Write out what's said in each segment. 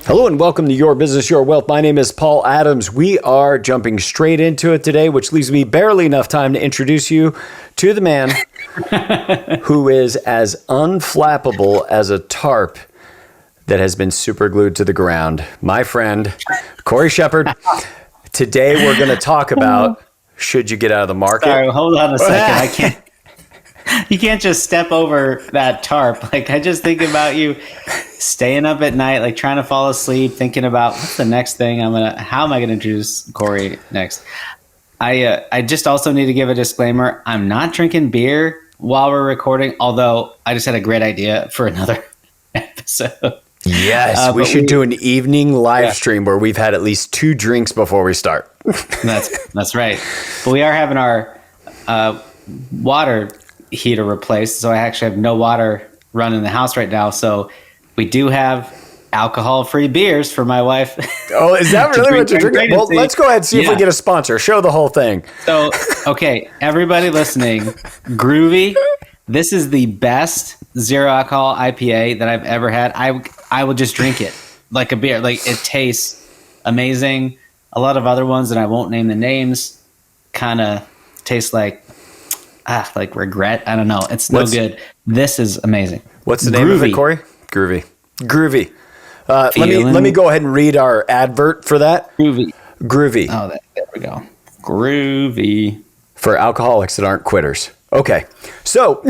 Hello and welcome to Your Business, Your Wealth. My name is Paul Adams. We are jumping straight into it today, which leaves me barely enough time to introduce you to the man who is as unflappable as a tarp that has been super glued to the ground. My friend, Corey Shepard. Today we're going to talk about should you get out of the market? Sorry, hold on a second. I can't. You can't just step over that tarp. Like, I just think about you staying up at night, like trying to fall asleep, thinking about what's the next thing how am I gonna introduce Corey next? I just also need to give a disclaimer. I'm not drinking beer while we're recording, although I just had a great idea for another episode. Yes, we should do an evening live stream where we've had at least 2 drinks before we start. That's right. But we are having our water heater replaced, so I actually have no water running in the house right now. So we do have alcohol-free beers for my wife. Oh, is that really what you're drinking? Well, let's go ahead and see if we get a sponsor. Show the whole thing. So, okay, everybody listening, Groovy, this is the best zero alcohol IPA that I've ever had. I will just drink it like a beer. Like, it tastes amazing. A lot of other ones, and I won't name the names, kind of taste like regret. I don't know. It's no good. This is amazing. What's the name of it, Corey? Groovy. Let me go ahead and read our advert for that. Groovy. Oh, there we go. Groovy. For alcoholics that aren't quitters. Okay. So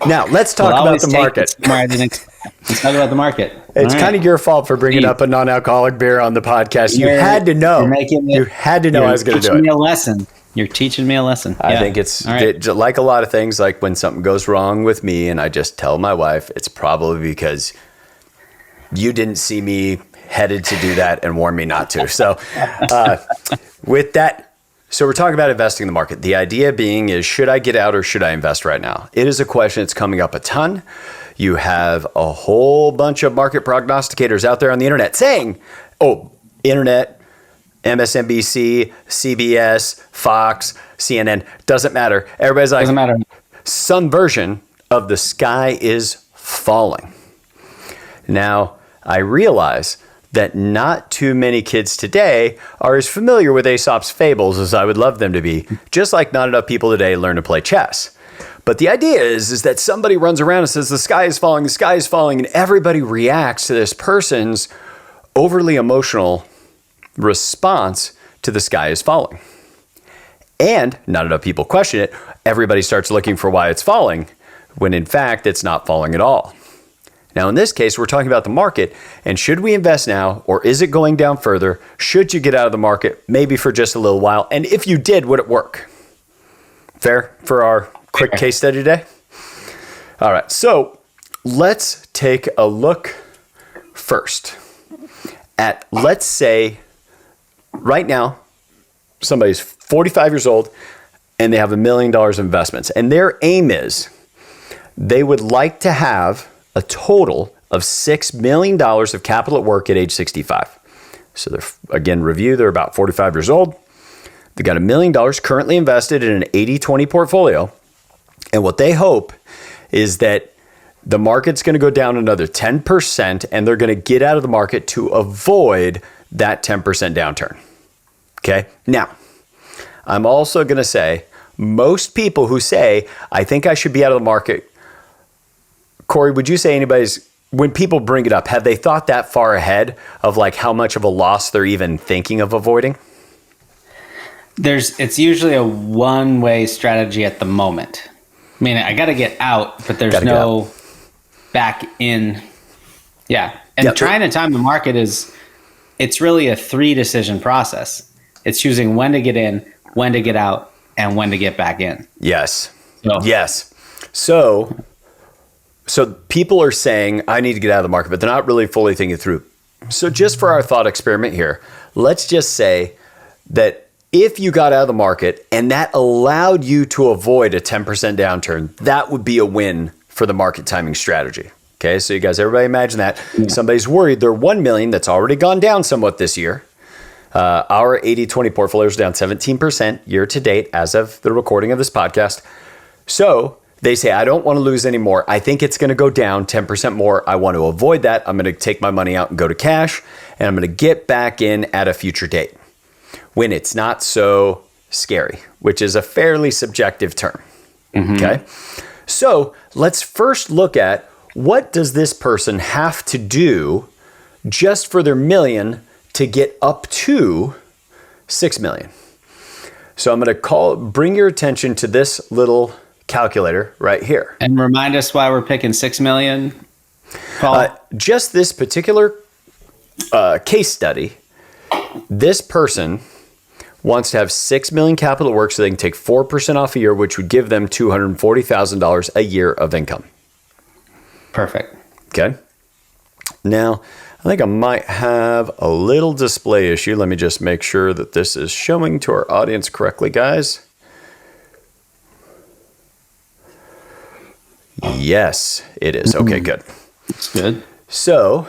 now let's talk about the market. Let's talk about the market. It's kind of your fault for bringing up a non-alcoholic beer on the podcast. You had to know. You had to know I was going to do it. You're teaching me a lesson. I think it's like a lot of things, like when something goes wrong with me and I just tell my wife, it's probably because you didn't see me headed to do that and warn me not to. So with that, so we're talking about investing in the market. The idea being is, should I get out or should I invest right now? It is a question that's coming up a ton. You have a whole bunch of market prognosticators out there on the internet saying, internet, MSNBC, CBS, Fox, CNN, doesn't matter. Everybody's like, doesn't matter. Some version of the sky is falling. Now, I realize that not too many kids today are as familiar with Aesop's fables as I would love them to be, just like not enough people today learn to play chess. But the idea is that somebody runs around and says, the sky is falling, and everybody reacts to this person's overly emotional response to the sky is falling. And not enough people question it. Everybody starts looking for why it's falling, when in fact, it's not falling at all. Now, in this case, we're talking about the market, and should we invest now, or is it going down further? Should you get out of the market, maybe for just a little while? And if you did, would it work? Fair for our quick case study today? All right, so let's take a look first at, let's say, right now, somebody's 45 years old and they have $1 million in investments. And their aim is they would like to have a total of $6 million of capital at work at age 65. So they're about 45 years old. They got $1 million currently invested in an 80-20 portfolio. And what they hope is that the market's going to go down another 10% and they're going to get out of the market to avoid that 10% downturn. Okay. Now, I'm also going to say most people who say, I think I should be out of the market. Corey, would you say when people bring it up, have they thought that far ahead of like how much of a loss they're even thinking of avoiding? It's usually a one-way strategy at the moment. I mean, I got to get out, but there's no back in. Yeah. And trying to time the market it's really a 3-decision process. It's choosing when to get in, when to get out, and when to get back in. Yes. Yes. So people are saying, I need to get out of the market, but they're not really fully thinking through. So just for our thought experiment here, let's just say that if you got out of the market and that allowed you to avoid a 10% downturn, that would be a win for the market timing strategy. Okay, so you guys, everybody imagine that. Yeah. Somebody's worried their $1 million that's already gone down somewhat this year. Our 80-20 portfolio is down 17% year to date as of the recording of this podcast. So they say, I don't want to lose any more. I think it's going to go down 10% more. I want to avoid that. I'm going to take my money out and go to cash, and I'm going to get back in at a future date when it's not so scary, which is a fairly subjective term. Okay. So let's first look at, what does this person have to do just for their million to get up to 6 million? So I'm going to bring your attention to this little calculator right here. And remind us why we're picking 6 million, Paul. Just this particular case study, this person wants to have 6 million capital at work so they can take 4% off a year, which would give them $240,000 a year of income. Perfect. Okay. Now, I think I might have a little display issue. Let me just make sure that this is showing to our audience correctly, guys. Yes, it is. Okay, good. That's good. So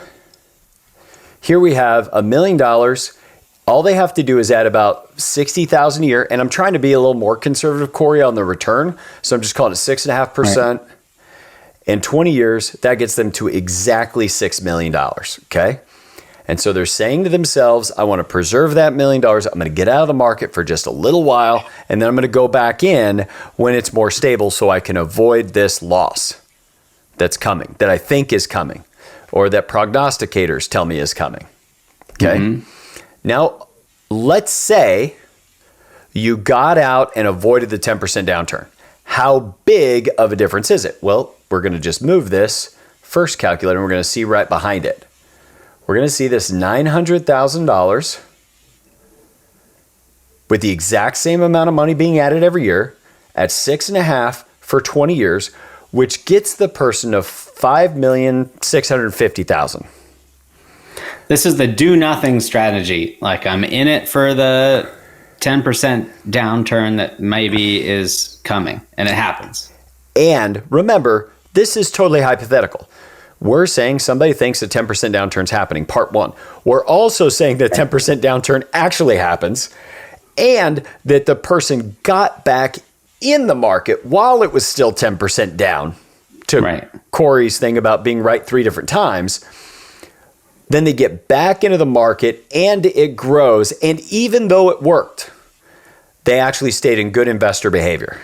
here we have $1 million. All they have to do is add about 60,000 a year. And I'm trying to be a little more conservative, Corey, on the return. So I'm just calling it 6.5%. Right. In 20 years, that gets them to exactly $6 million. Okay. And so they're saying to themselves, I want to preserve that $1 million. I'm going to get out of the market for just a little while, and then I'm going to go back in when it's more stable so I can avoid this loss that's coming, that I think is coming, or that prognosticators tell me is coming. Okay. Now, let's say you got out and avoided the 10% downturn. How big of a difference is it? Well, we're going to just move this first calculator, and we're going to see right behind it. We're going to see this $900,000 with the exact same amount of money being added every year at 6.5 for 20 years, which gets the person to $5,650,000. This is the do nothing strategy. Like, I'm in it for the 10% downturn that maybe is coming, and it happens. And remember, this is totally hypothetical. We're saying somebody thinks a 10% downturn is happening, part one. We're also saying that 10% downturn actually happens, and that the person got back in the market while it was still 10% down, to Corey's thing about being right 3 different times. Then they get back into the market and it grows. And even though it worked, they actually stayed in good investor behavior.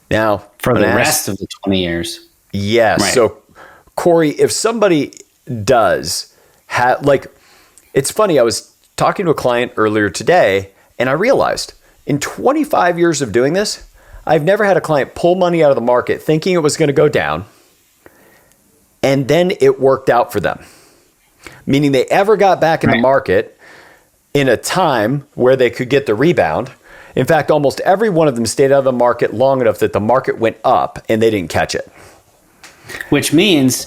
Now, for the rest of the 20 years. Yes. Right. So, Corey, if somebody does have, like, it's funny, I was talking to a client earlier today, and I realized in 25 years of doing this, I've never had a client pull money out of the market thinking it was going to go down, and then it worked out for them. Meaning they ever got back in the market in a time where they could get the rebound. In fact, almost every one of them stayed out of the market long enough that the market went up and they didn't catch it. Which means,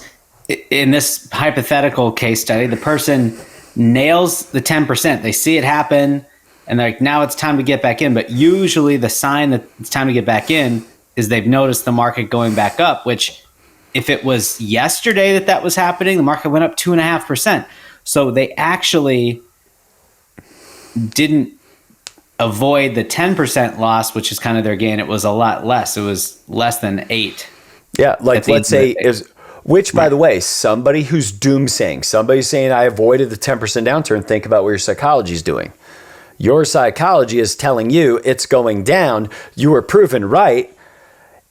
in this hypothetical case study, the person nails the 10%. They see it happen, and they're like, now it's time to get back in. But usually the sign that it's time to get back in is they've noticed the market going back up, which, if it was yesterday that was happening, the market went up 2.5%. So they actually didn't avoid the 10% loss, which is kind of their gain. It was a lot less. It was less than 8. Yeah, like let's say, which, by the way, somebody who's doomsaying, somebody saying I avoided the 10% downturn, think about what your psychology is doing. Your psychology is telling you it's going down. You were proven right.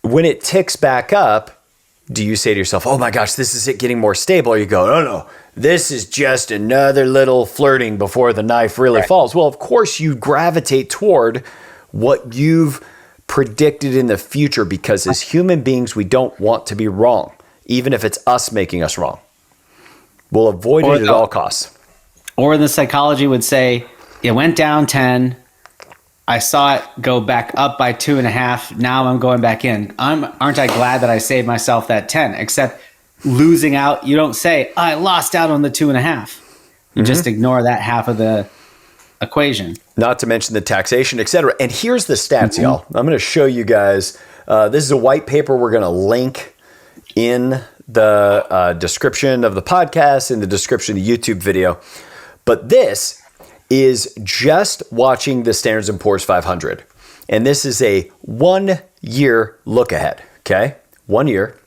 When it ticks back up, do you say to yourself, oh my gosh, this is it getting more stable? Or you go, oh no, this is just another little flirting before the knife really falls. Well, of course you gravitate toward what you've predicted in the future, because as human beings, we don't want to be wrong, even if it's us making us wrong. We'll avoid it at all costs. Or the psychology would say, it went down 10. I saw it go back up by 2.5. Now I'm going back in. Aren't I glad that I saved myself that 10? Except losing out, you don't say, I lost out on the 2.5. You just ignore that half of the equation. Not to mention the taxation, et cetera. And here's the stats, y'all. I'm going to show you guys. This is a white paper we're going to link in the description of the podcast, in the description of the YouTube video. But this is just watching the Standard & Poor's 500. And this is a 1-year look ahead. Okay. 1 year.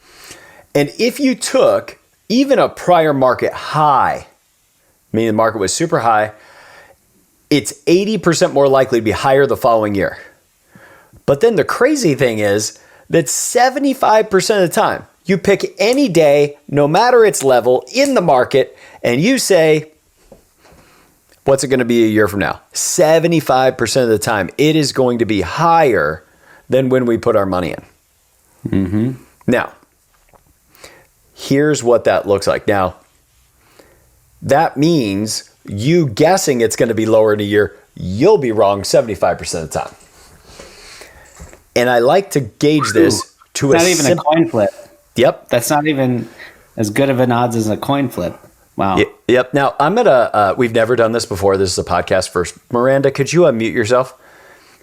And if you took even a prior market high, meaning the market was super high, it's 80% more likely to be higher the following year. But then the crazy thing is that 75% of the time, you pick any day, no matter its level in the market, and you say, what's it going to be a year from now? 75% of the time, it is going to be higher than when we put our money in. Mm-hmm. Now, here's what that looks like. Now, that means you guessing it's going to be lower in a year, you'll be wrong 75% of the time. And I like to gauge this to not even a coin flip. Yep. That's not even as good of an odds as a coin flip. Wow. Yep. Now, I'm going to, we've never done this before. This is a podcast first. Miranda, could you unmute yourself?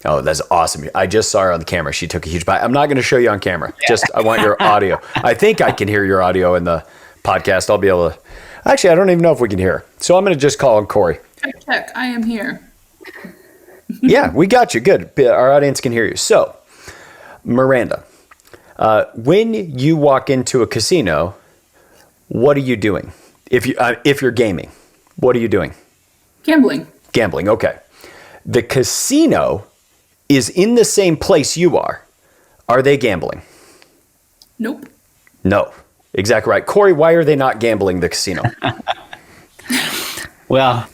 Oh, that's awesome. I just saw her on the camera. She took a huge bite. I'm not going to show you on camera. Just, I want your audio. I think I can hear your audio in the podcast. I'll be able to, actually, I don't even know if we can hear her. So I'm going to just call on Corey. Check. I am here. Yeah, we got you. Good. Our audience can hear you. So, Miranda, when you walk into a casino, what are you doing? If you're gaming, what are you doing? Gambling. Gambling. Okay. The casino is in the same place you are. Are they gambling? Nope. No. Exactly right. Corey, why are they not gambling the casino? Well,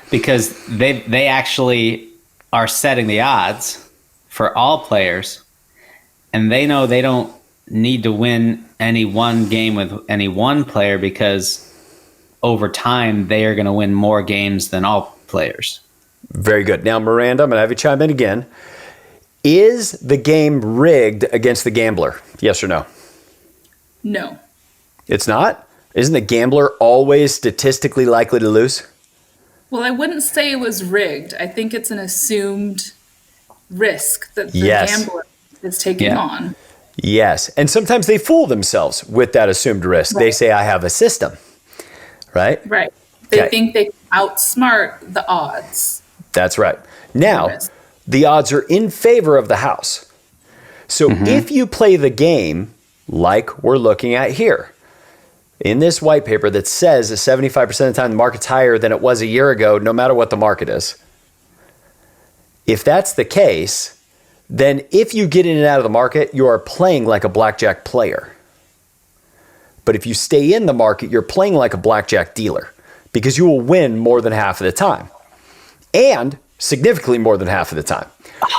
because they actually are setting the odds for all players, and they know they don't need to win any one game with any one player because over time they are going to win more games than all players. Very good. Now, Miranda, I'm going to have you chime in again. Is the game rigged against the gambler? Yes or no? No. It's not? Isn't the gambler always statistically likely to lose? Well, I wouldn't say it was rigged. I think it's an assumed risk that the gambler is taking on. Yes. And sometimes they fool themselves with that assumed risk. Right. They say, I have a system. Right? Right. They think they can outsmart the odds. That's right. Now, the odds are in favor of the house. So if you play the game like we're looking at here, in this white paper that says that 75% of the time the market's higher than it was a year ago, no matter what the market is. If that's the case, then if you get in and out of the market, you are playing like a blackjack player. But if you stay in the market, you're playing like a blackjack dealer because you will win more than half of the time. And significantly more than half of the time,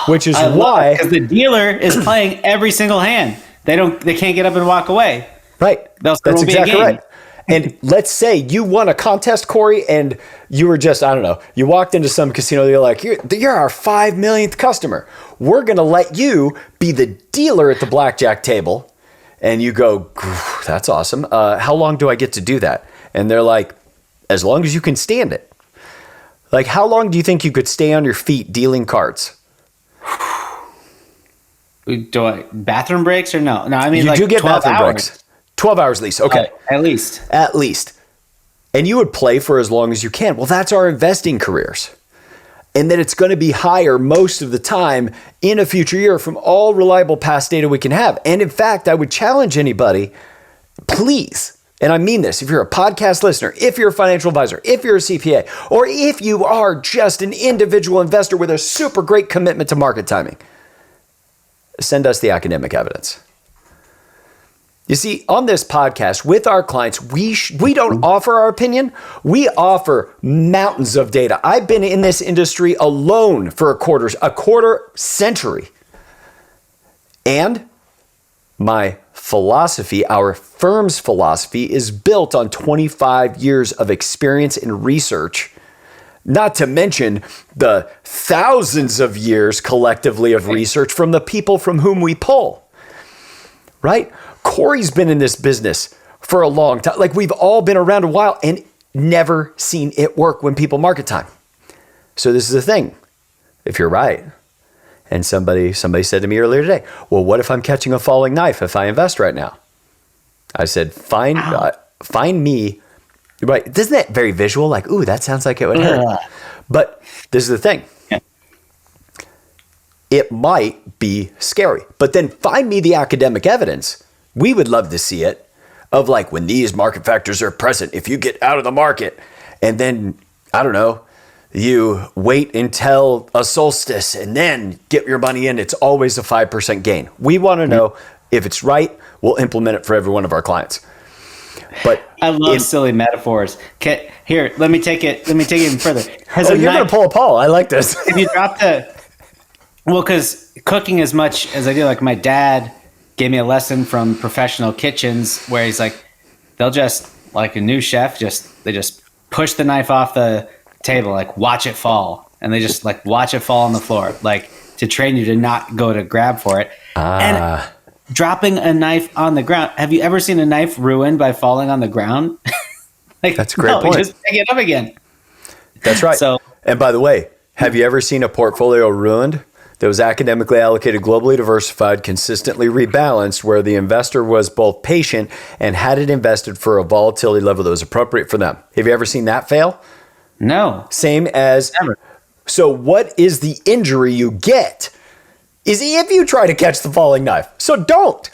which is why because the dealer is playing every single hand. They can't get up and walk away. Right. That's exactly right. And let's say you won a contest, Corey, and you were just, I don't know, you walked into some casino, you're like, you're our 5 millionth customer. We're going to let you be the dealer at the blackjack table. And you go, that's awesome. How long do I get to do that? And they're like, as long as you can stand it. Like, how long do you think you could stay on your feet dealing cards? Bathroom breaks or no? No, I mean, you do get bathroom breaks. 12 hours at least. Okay. At least. At least. And you would play for as long as you can. Well, that's our investing careers. And that it's going to be higher most of the time in a future year from all reliable past data we can have. And in fact, I would challenge anybody, please, and I mean this, if you're a podcast listener, if you're a financial advisor, if you're a CPA, or if you are just an individual investor with a super great commitment to market timing, send us the academic evidence. You see, on this podcast with our clients, we don't offer our opinion. We offer mountains of data. I've been in this industry alone for a quarter century. And my philosophy, our firm's philosophy, is built on 25 years of experience in research, not to mention the thousands of years collectively of research from the people from whom we pull, right? Corey's been in this business for a long time. Like, we've all been around a while and never seen it work when people market time. So this is the thing. If you're right, and somebody said to me earlier today, well, what if I'm catching a falling knife if I invest right now? I said, find me. Right. Isn't that very visual? Like, ooh, that sounds like it would hurt. But this is the thing. it might be scary. But then find me the academic evidence. We would love to see it of like when these market factors are present, if you get out of the market and then, I don't know, you wait until a solstice and then get your money in, it's always a 5% gain. We want to know if it's right, we'll implement it for every one of our clients. But I love silly metaphors. Here, let me take it even further. You're going to pull a Paul. I like this. If you drop because cooking as much as I do, like my dad gave me a lesson from professional kitchens where he's like, they'll just, like a new chef, they just push the knife off the table, like watch it fall. And they just like watch it fall on the floor, like to train you to not go to grab for it. And dropping a knife on the ground. Have you ever seen a knife ruined by falling on the ground? Like, that's a great point. Just pick it up again. That's right. So, and by the way, have you ever seen a portfolio ruined that was academically allocated, globally diversified, consistently rebalanced, where the investor was both patient and had it invested for a volatility level that was appropriate for them? Have you ever seen that fail? No. Same as Never. So what is the injury you get is if you try to catch the falling knife. So don't.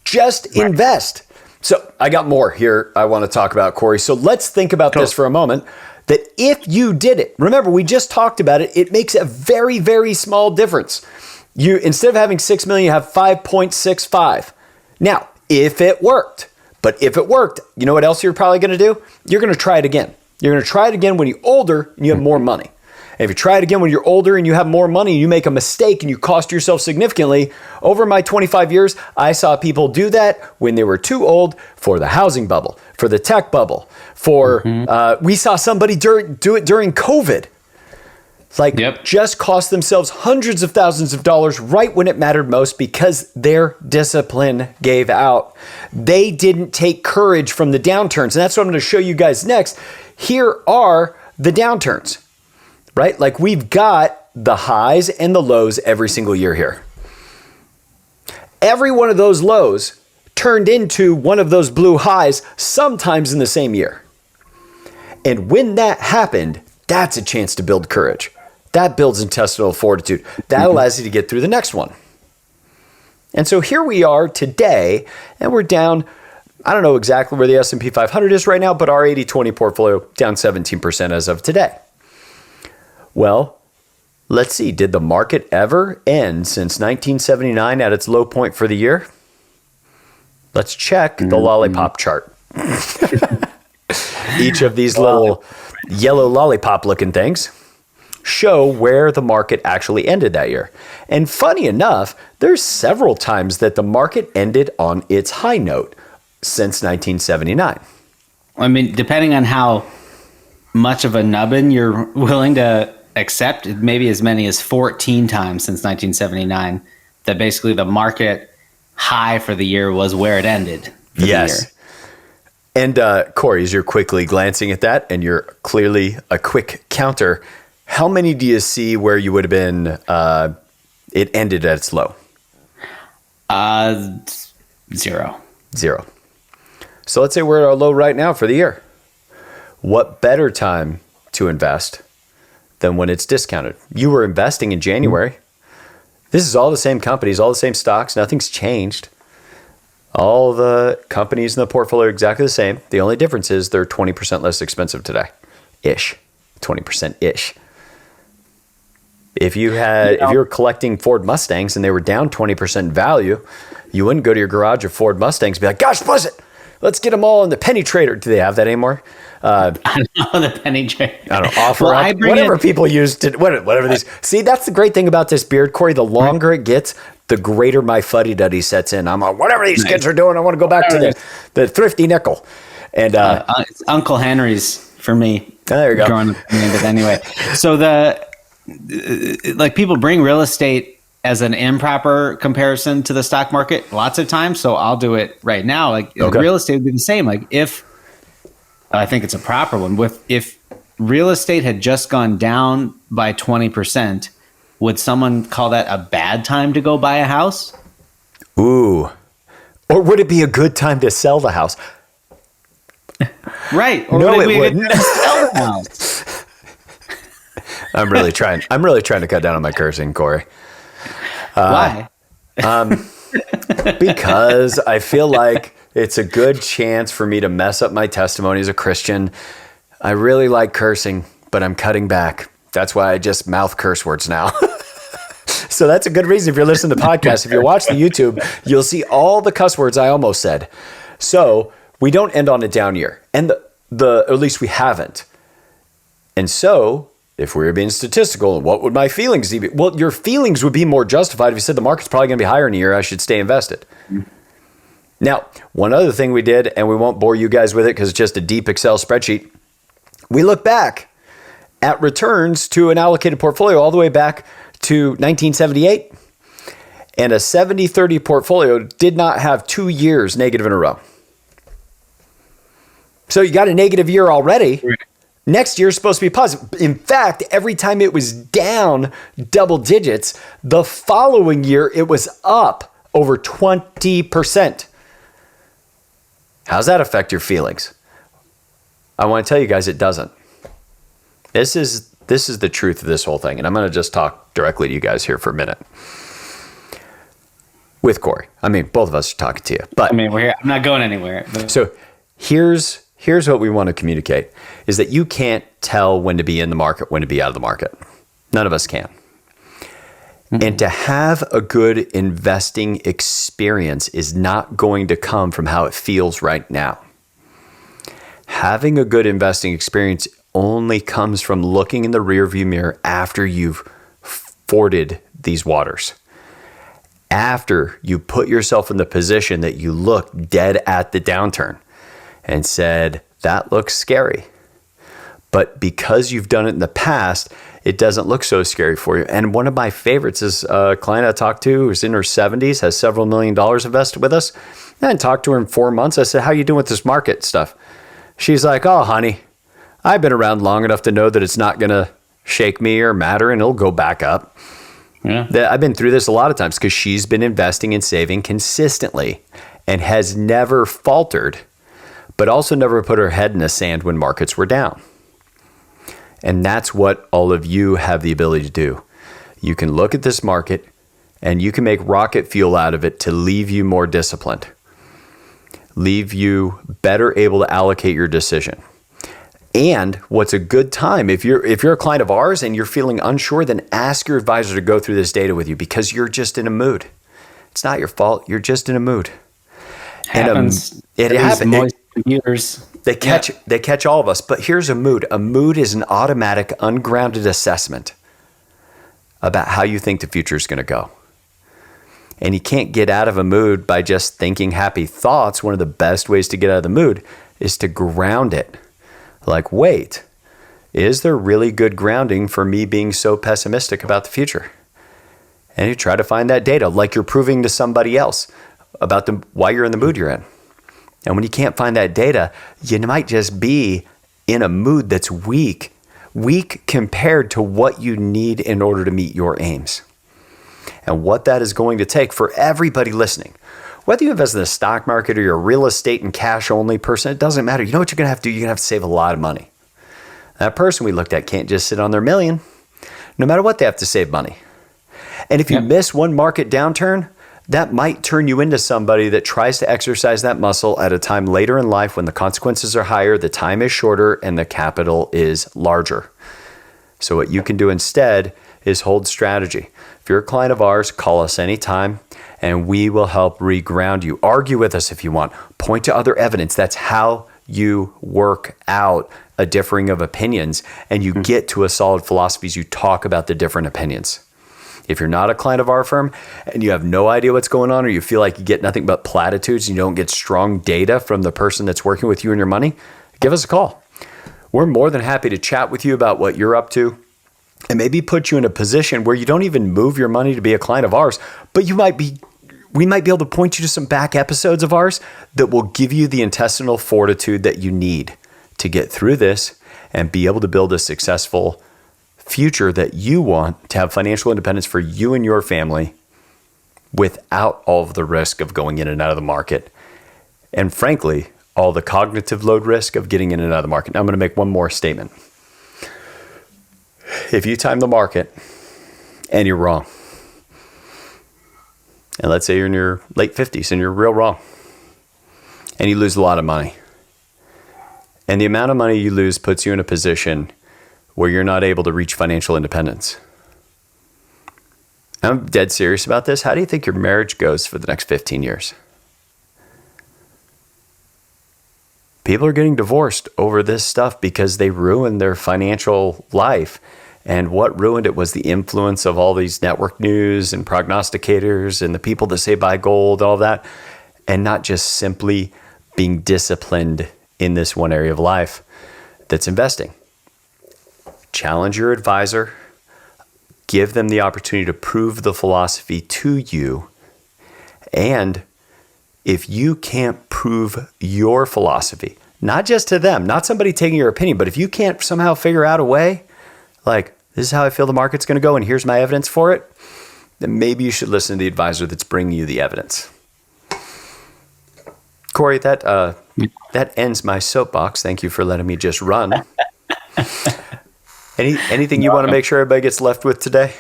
Just invest. So I got more here I want to talk about, Corey. So let's think about this for a moment. That if you did it, remember we just talked about it, it makes a very, very small difference. You, instead of having 6 million, you have 5.65. Now, if it worked, you know what else you're probably going to do? You're going to try it again. You're going to try it again when you're older and you have more money. And if you try it again when you're older and you have more money, you make a mistake and you cost yourself significantly. Over my 25 years, I saw people do that when they were too old for the housing bubble, for the tech bubble, we saw somebody do it during COVID. It's like just cost themselves hundreds of thousands of dollars right when it mattered most because their discipline gave out. They didn't take courage from the downturns. And that's what I'm going to show you guys next. Here are the downturns. Right? Like we've got the highs and the lows every single year here. Every one of those lows turned into one of those blue highs sometimes in the same year. And when that happened, that's a chance to build courage. That builds intestinal fortitude. That allows you to get through the next one. And so here we are today, and we're down, I don't know exactly where the S&P 500 is right now, but our 80-20 portfolio down 17% as of today. Well, let's see. Did the market ever end since 1979 at its low point for the year? Let's check the lollipop chart. Each of these little yellow lollipop looking things show where the market actually ended that year. And funny enough, there's several times that the market ended on its high note since 1979. I mean, depending on how much of a nubbin you're willing to accept, maybe as many as 14 times since 1979, that basically the market high for the year was where it ended. Yes. And Corey, as you're quickly glancing at that, and you're clearly a quick counter, how many do you see where you would have been, it ended at its low? 0. So let's say we're at our low right now for the year. What better time to invest than when it's discounted? You were investing in January. This is all the same companies, all the same stocks. Nothing's changed. All the companies in the portfolio are exactly the same. The only difference is they're 20% less expensive today. Ish. 20% ish. If you were collecting Ford Mustangs and they were down 20% in value, you wouldn't go to your garage of Ford Mustangs and be like, gosh, buzz it. Let's get them all in the penny trader. Do they have that anymore? I don't know, the penny trader. I don't know, offer up, whatever people use to, whatever these. See, that's the great thing about this beard, Corey. The longer it gets, the greater my fuddy-duddy sets in. I'm like, whatever these kids are doing, I want to go back to the thrifty nickel. And it's Uncle Henry's for me. There you go. Growing up, but anyway, so people bring real estate as an improper comparison to the stock market lots of times. So I'll do it right now. Real estate would be the same. Like if I think it's a proper one. If real estate had just gone down by 20%, would someone call that a bad time to go buy a house? Ooh. Or would it be a good time to sell the house? Right. Or no, would it wouldn't. Sell the house? I'm really trying to cut down on my cursing, Corey. Why? Because I feel like it's a good chance for me to mess up my testimony as a Christian. I really like cursing, but I'm cutting back. That's why I just mouth curse words now. So that's a good reason if you're listening to the podcast. If you watch the YouTube, you'll see all the cuss words I almost said. So we don't end on a down year. And at least we haven't. And so if we were being statistical, what would my feelings be? Well, your feelings would be more justified if you said the market's probably going to be higher in a year. I should stay invested. Now, one other thing we did, and we won't bore you guys with it because it's just a deep Excel spreadsheet. We look back at returns to an allocated portfolio all the way back to 1978. And a 70-30 portfolio did not have 2 years negative in a row. So you got a negative year already. Next year is supposed to be positive. In fact, every time it was down double digits, the following year it was up over 20%. How's that affect your feelings? I want to tell you guys it doesn't. This is the truth of this whole thing. And I'm going to just talk directly to you guys here for a minute. With Corey. I mean, both of us are talking to you. But I mean, we're here. I'm not going anywhere. So here's what we want to communicate is that you can't tell when to be in the market, when to be out of the market. None of us can. Mm-hmm. And to have a good investing experience is not going to come from how it feels right now. Having a good investing experience only comes from looking in the rearview mirror after you've forded these waters. After you put yourself in the position that you look dead at the downturn and said, that looks scary. But because you've done it in the past, it doesn't look so scary for you. And one of my favorites is a client I talked to who's in her 70s, has several $1 million invested with us. And I talked to her in 4 months. I said, how you doing with this market stuff? She's like, oh, honey, I've been around long enough to know that it's not going to shake me or matter and it'll go back up. Yeah. I've been through this a lot of times because she's been investing and saving consistently and has never faltered, but also never put her head in the sand when markets were down. And that's what all of you have the ability to do. You can look at this market and you can make rocket fuel out of it to leave you more disciplined, leave you better able to allocate your decision. And what's a good time, if you're a client of ours and you're feeling unsure, then ask your advisor to go through this data with you because you're just in a mood. It's not your fault. You're just in a mood. Happens. It happens. Computers. They catch all of us. But here's a mood. A mood is an automatic, ungrounded assessment about how you think the future is going to go. And you can't get out of a mood by just thinking happy thoughts. One of the best ways to get out of the mood is to ground it. Like, wait, is there really good grounding for me being so pessimistic about the future? And you try to find that data, like you're proving to somebody else about why you're in the mood you're in. And when you can't find that data, you might just be in a mood that's weak compared to what you need in order to meet your aims. And what that is going to take for everybody listening, whether you invest in the stock market or you're a real estate and cash only person, it doesn't matter. You know what you're going to have to do? You're going to have to save a lot of money. That person we looked at can't just sit on their million. No matter what, they have to save money. And if you miss one market downturn, that might turn you into somebody that tries to exercise that muscle at a time later in life when the consequences are higher, the time is shorter, and the capital is larger. So what you can do instead is hold strategy. If you're a client of ours, call us anytime and we will help reground you. Argue with us if you want. Point to other evidence. That's how you work out a differing of opinions and you get to a solid philosophy as you talk about the different opinions. If you're not a client of our firm and you have no idea what's going on or you feel like you get nothing but platitudes and you don't get strong data from the person that's working with you and your money, give us a call. We're more than happy to chat with you about what you're up to and maybe put you in a position where you don't even move your money to be a client of ours, but we might be able to point you to some back episodes of ours that will give you the intestinal fortitude that you need to get through this and be able to build a successful future that you want to have financial independence for you and your family without all of the risk of going in and out of the market. And frankly, all the cognitive load risk of getting in and out of the market. Now, I'm going to make one more statement. If you time the market and you're wrong, And let's say you're in your late 50s and you're real wrong. And you lose a lot of money. And the amount of money you lose puts you in a position where you're not able to reach financial independence. I'm dead serious about this. How do you think your marriage goes for the next 15 years? People are getting divorced over this stuff because they ruined their financial life. And what ruined it was the influence of all these network news and prognosticators and the people that say buy gold, all that, and not just simply being disciplined in this one area of life that's investing. Challenge your advisor. Give them the opportunity to prove the philosophy to you. And if you can't prove your philosophy, not just to them, not somebody taking your opinion, but if you can't somehow figure out a way, like, this is how I feel the market's going to go and here's my evidence for it, then maybe you should listen to the advisor that's bringing you the evidence. Corey, that ends my soapbox. Thank you for letting me just run. Anything you want to make sure everybody gets left with today?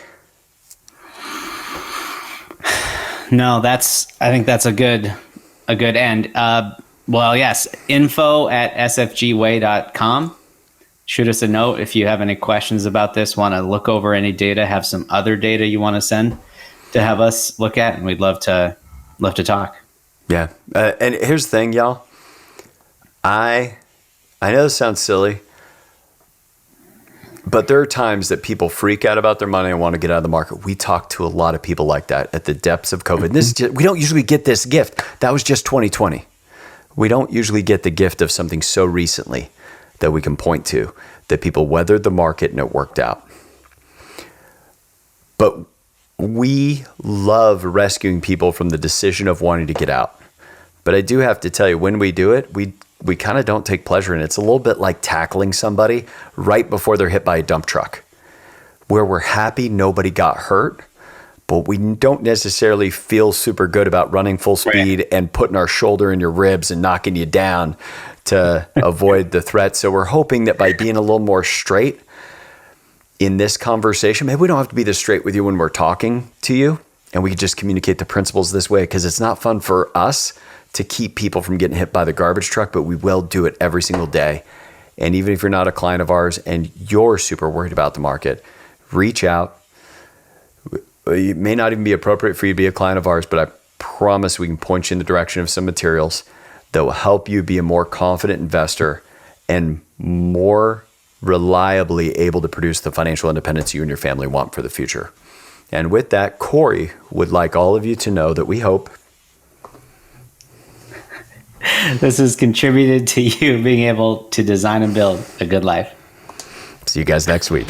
No, I think that's a good end. Well, yes, info@sfgway.com. Shoot us a note if you have any questions about this, want to look over any data, have some other data you want to send to have us look at, and we'd love to talk. Yeah. And here's the thing, y'all. I know this sounds silly, but there are times that people freak out about their money and want to get out of the market. We talk to a lot of people like that at the depths of COVID. We don't usually get this gift. That was just 2020. We don't usually get the gift of something so recently that we can point to, that people weathered the market and it worked out. But we love rescuing people from the decision of wanting to get out. But I do have to tell you, when we do it, we kind of don't take pleasure in it. It's a little bit like tackling somebody right before they're hit by a dump truck, where we're happy nobody got hurt, but we don't necessarily feel super good about running full speed and putting our shoulder in your ribs and knocking you down to avoid the threat. So we're hoping that by being a little more straight in this conversation, maybe we don't have to be this straight with you when we're talking to you, and we can just communicate the principles this way, because it's not fun for us to keep people from getting hit by the garbage truck, but we will do it every single day. And even if you're not a client of ours and you're super worried about the market, reach out. It may not even be appropriate for you to be a client of ours, but I promise we can point you in the direction of some materials that will help you be a more confident investor and more reliably able to produce the financial independence you and your family want for the future. And with that, Corey would like all of you to know that we hope this has contributed to you being able to design and build a good life. See you guys next week.